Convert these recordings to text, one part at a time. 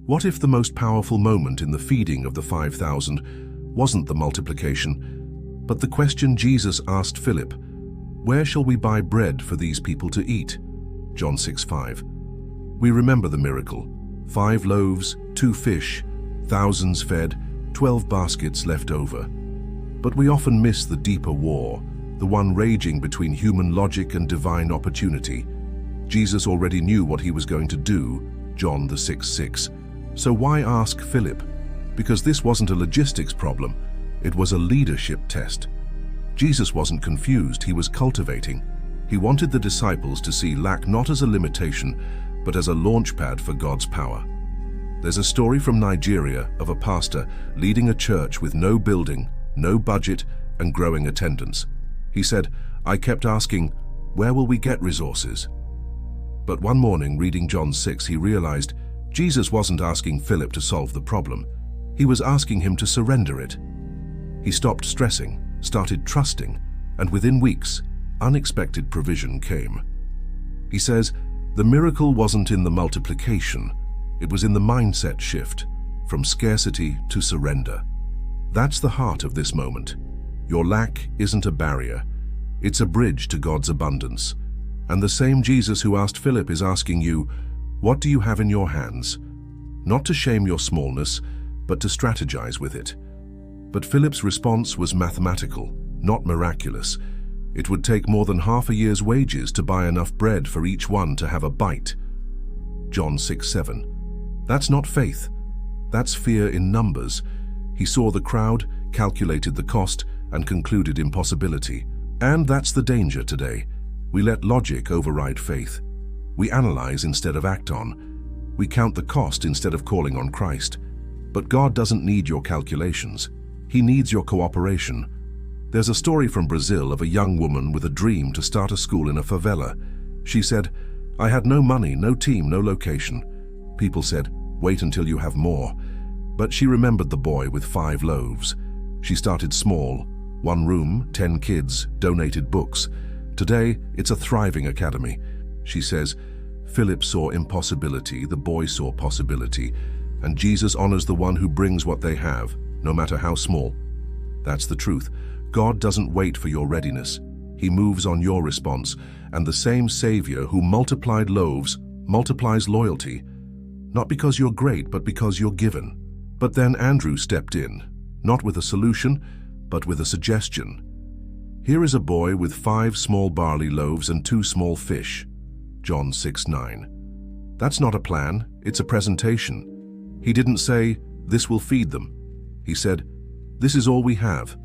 What if the most powerful moment in the feeding of the 5,000 wasn't the multiplication, but the question Jesus asked Philip, "Where shall we buy bread for these people to eat?" John 6:5. We remember the miracle: 5 loaves, 2 fish, thousands fed, 12 baskets left over. But we often miss the deeper war, the one raging between human logic and divine opportunity. Jesus already knew what he was going to do, John 6:6. So why ask Philip? Because this wasn't a logistics problem, it was a leadership test. Jesus wasn't confused, he was cultivating. He wanted the disciples to see lack not as a limitation, but as a launchpad for God's power. There's a story from Nigeria of a pastor leading a church with no building, no budget, and growing attendance. He said, "I kept asking, where will we get resources?" But one morning, reading John 6, he realized Jesus wasn't asking Philip to solve the problem. He was asking him to surrender it. He stopped stressing, started trusting, and within weeks, unexpected provision came. He says, the miracle wasn't in the multiplication, it was in the mindset shift, from scarcity to surrender. That's the heart of this moment. Your lack isn't a barrier, it's a bridge to God's abundance. And the same Jesus who asked Philip is asking you, what do you have in your hands? Not to shame your smallness, but to strategize with it. But Philip's response was mathematical, not miraculous. It would take more than half a year's wages to buy enough bread for each one to have a bite. John 6:7. That's not faith. That's fear in numbers. He saw the crowd, calculated the cost, and concluded impossibility. And that's the danger today. We let logic override faith. We analyze instead of act on. We count the cost instead of calling on Christ. But God doesn't need your calculations. He needs your cooperation. There's a story from Brazil of a young woman with a dream to start a school in a favela. She said, "I had no money, no team, no location." People said, "Wait until you have more." But she remembered the boy with 5 loaves. She started small, 1 room, 10 kids, donated books. Today, it's a thriving academy. She says, Philip saw impossibility, the boy saw possibility, and Jesus honors the one who brings what they have, no matter how small. That's the truth. God doesn't wait for your readiness. He moves on your response, and the same Savior who multiplied loaves multiplies loyalty, not because you're great, but because you're given. But then Andrew stepped in, not with a solution, but with a suggestion. Here is a boy with 5 small barley loaves and 2 small fish. John 6:9. That's not a plan, it's a presentation. He didn't say, "This will feed them." He said, "This is all we have."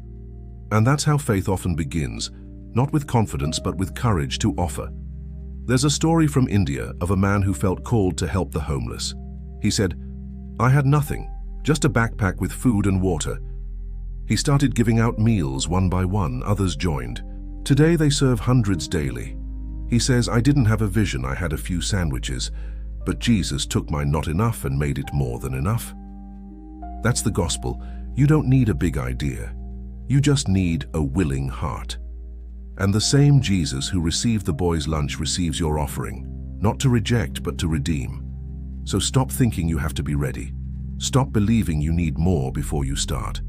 And that's how faith often begins, not with confidence but with courage to offer. There's a story from India of a man who felt called to help the homeless. He said, "I had nothing, just a backpack with food and water." He started giving out meals one by one, others joined. Today they serve hundreds daily. He says, "I didn't have a vision, I had a few sandwiches, but Jesus took my not enough and made it more than enough." That's the gospel. You don't need a big idea. You just need a willing heart. And the same Jesus who received the boy's lunch receives your offering, not to reject but to redeem. So stop thinking you have to be ready. Stop believing you need more before you start.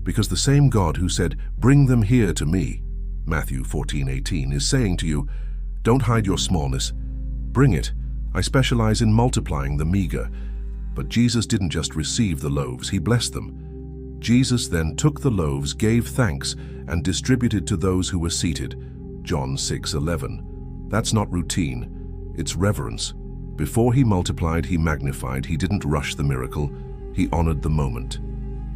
Because the same God who said, "Bring them here to me," Matthew 14:18, is saying to you, don't hide your smallness. Bring it. I specialize in multiplying the meager. But Jesus didn't just receive the loaves, he blessed them. Jesus then took the loaves, gave thanks, and distributed to those who were seated. John 6:11. That's not routine, it's reverence. Before he multiplied, he magnified. He didn't rush the miracle, he honored the moment.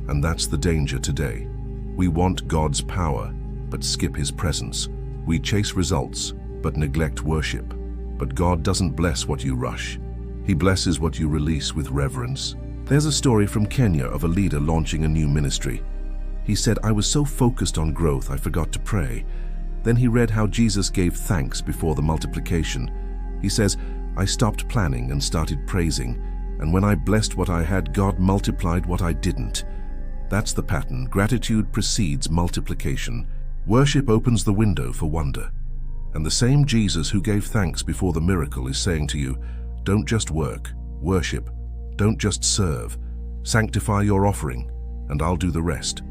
And that's the danger today. We want God's power, but skip his presence. We chase results, but neglect worship. But God doesn't bless what you rush. He blesses what you release with reverence. There's a story from Kenya of a leader launching a new ministry. He said, "I was so focused on growth, I forgot to pray." Then he read how Jesus gave thanks before the multiplication. He says, "I stopped planning and started praising, and when I blessed what I had, God multiplied what I didn't." That's the pattern. Gratitude precedes multiplication. Worship opens the window for wonder. And the same Jesus who gave thanks before the miracle is saying to you, don't just work, worship. Don't just serve. Sanctify your offering, and I'll do the rest.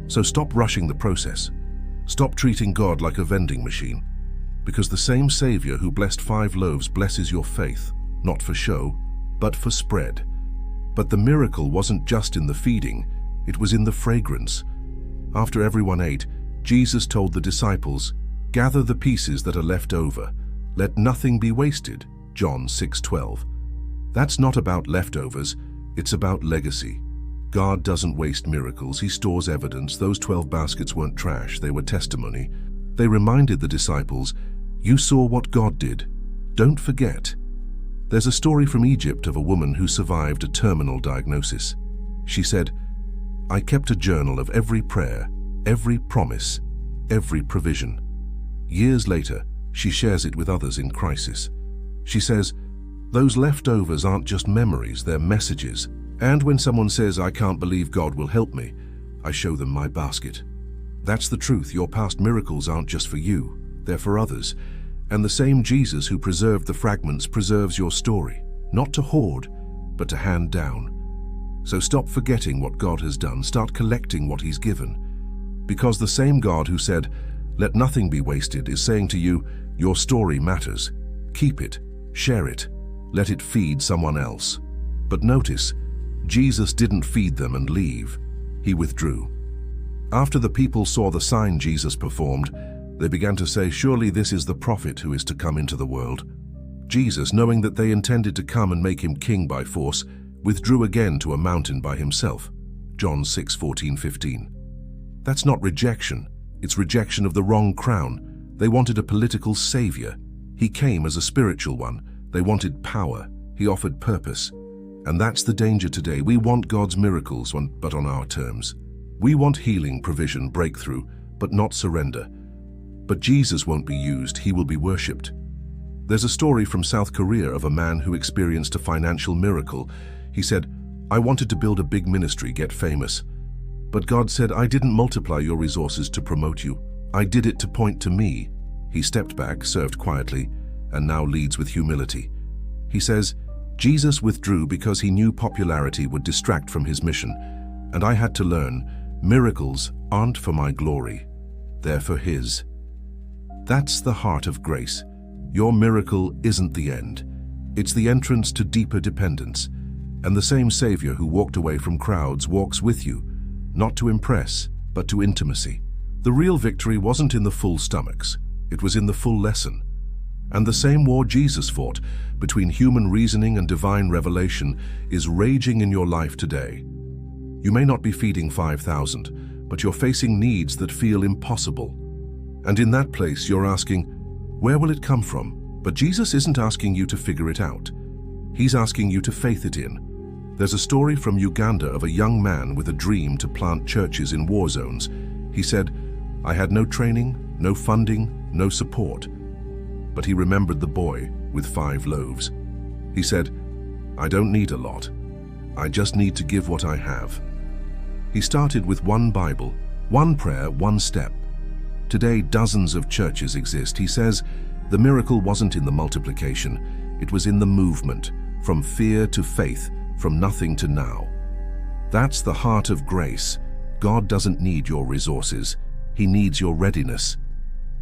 So stop rushing the process. Stop treating God like a vending machine, because the same Savior who blessed 5 loaves blesses your faith, not for show, but for spread. But the miracle wasn't just in the feeding, it was in the fragrance. After everyone ate, Jesus told the disciples, "Gather the pieces that are left over. Let nothing be wasted." John 6:12. That's not about leftovers, it's about legacy. God doesn't waste miracles, He stores evidence. Those 12 baskets weren't trash, they were testimony. They reminded the disciples, "You saw what God did. Don't forget." There's a story from Egypt of a woman who survived a terminal diagnosis. She said, "I kept a journal of every prayer, every promise, every provision." Years later, she shares it with others in crisis. She says, "Those leftovers aren't just memories, they're messages. And when someone says, 'I can't believe God will help me,' I show them my basket." That's the truth. Your past miracles aren't just for you, they're for others. And the same Jesus who preserved the fragments preserves your story, not to hoard, but to hand down. So stop forgetting what God has done, start collecting what He's given. Because the same God who said, "Let nothing be wasted," is saying to you, your story matters. Keep it, share it, let it feed someone else. But notice, Jesus didn't feed them and leave. He withdrew. After the people saw the sign Jesus performed, they began to say, "Surely this is the prophet who is to come into the world." Jesus, knowing that they intended to come and make Him king by force, withdrew again to a mountain by Himself. John 6:14-15. That's not rejection, it's rejection of the wrong crown. They wanted a political savior. He came as a spiritual one. They wanted power. He offered purpose. And that's the danger today. We want God's miracles, but on our terms. We want healing, provision, breakthrough, but not surrender. But Jesus won't be used, He will be worshipped. There's a story from South Korea of a man who experienced a financial miracle. He said, "I wanted to build a big ministry, get famous. But God said, 'I didn't multiply your resources to promote you. I did it to point to me.'" He stepped back, served quietly, and now leads with humility. He says, "Jesus withdrew because He knew popularity would distract from His mission. And I had to learn, miracles aren't for my glory, they're for His." That's the heart of grace. Your miracle isn't the end. It's the entrance to deeper dependence. And the same Savior who walked away from crowds walks with you, not to impress, but to intimacy. The real victory wasn't in the full stomachs, it was in the full lesson. And the same war Jesus fought between human reasoning and divine revelation is raging in your life today. You may not be feeding 5,000, but you're facing needs that feel impossible. And in that place you're asking, where will it come from? But Jesus isn't asking you to figure it out. He's asking you to faith it in. There's a story from Uganda of a young man with a dream to plant churches in war zones. He said, "I had no training, no funding, no support." But he remembered the boy with 5 loaves. He said, "I don't need a lot. I just need to give what I have." He started with one Bible, one prayer, one step. Today, dozens of churches exist. He says, the miracle wasn't in the multiplication, it was in the movement, from fear to faith, from nothing to now. That's the heart of grace. God doesn't need your resources, He needs your readiness.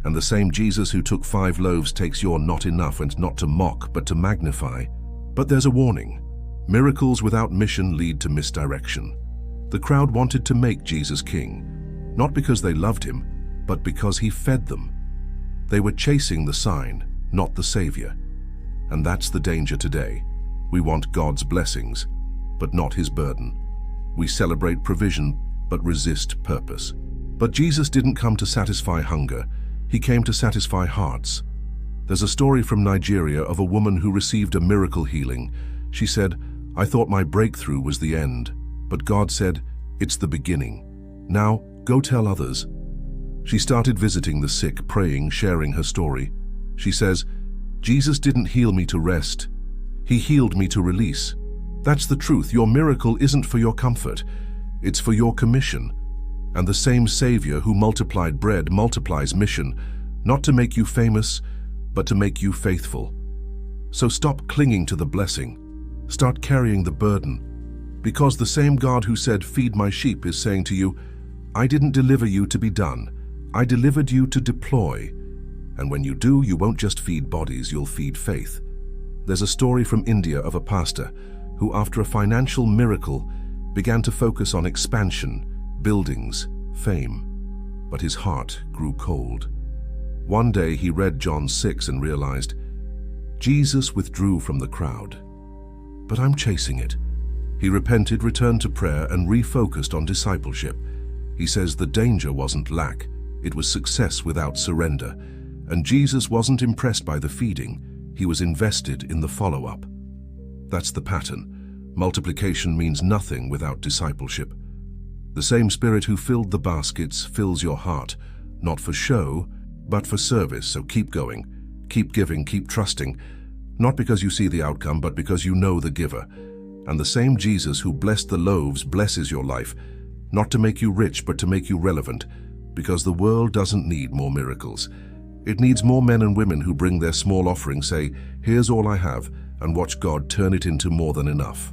And the same Jesus who took 5 loaves takes your not enough and not to mock, but to magnify. But there's a warning. Miracles without mission lead to misdirection. The crowd wanted to make Jesus king, not because they loved Him, but because He fed them. They were chasing the sign, not the Savior. And that's the danger today. We want God's blessings, but not His burden. We celebrate provision, but resist purpose. But Jesus didn't come to satisfy hunger. He came to satisfy hearts. There's a story from Nigeria of a woman who received a miracle healing. She said, "I thought my breakthrough was the end, but God said, it's the beginning. Now, go tell others." She started visiting the sick, praying, sharing her story. She says, "Jesus didn't heal me to rest. He healed me to release." That's the truth. Your miracle isn't for your comfort. It's for your commission. And the same Savior who multiplied bread multiplies mission, not to make you famous, but to make you faithful. So stop clinging to the blessing. Start carrying the burden. Because the same God who said, "Feed my sheep," is saying to you, "I didn't deliver you to be done. I delivered you to deploy." And when you do, you won't just feed bodies, you'll feed faith. There's a story from India of a pastor who, after a financial miracle, began to focus on expansion, buildings, fame. But his heart grew cold. One day he read John 6 and realized, Jesus withdrew from the crowd. But I'm chasing it. He repented, returned to prayer, and refocused on discipleship. He says the danger wasn't lack, it was success without surrender. And Jesus wasn't impressed by the feeding, he was invested in the follow-up. That's the pattern. Multiplication means nothing without discipleship. The same Spirit who filled the baskets fills your heart, not for show, but for service. So keep going, keep giving, keep trusting, not because you see the outcome, but because you know the giver. And the same Jesus who blessed the loaves blesses your life, not to make you rich, but to make you relevant, because the world doesn't need more miracles. It needs more men and women who bring their small offering, say, "Here's all I have," and watch God turn it into more than enough.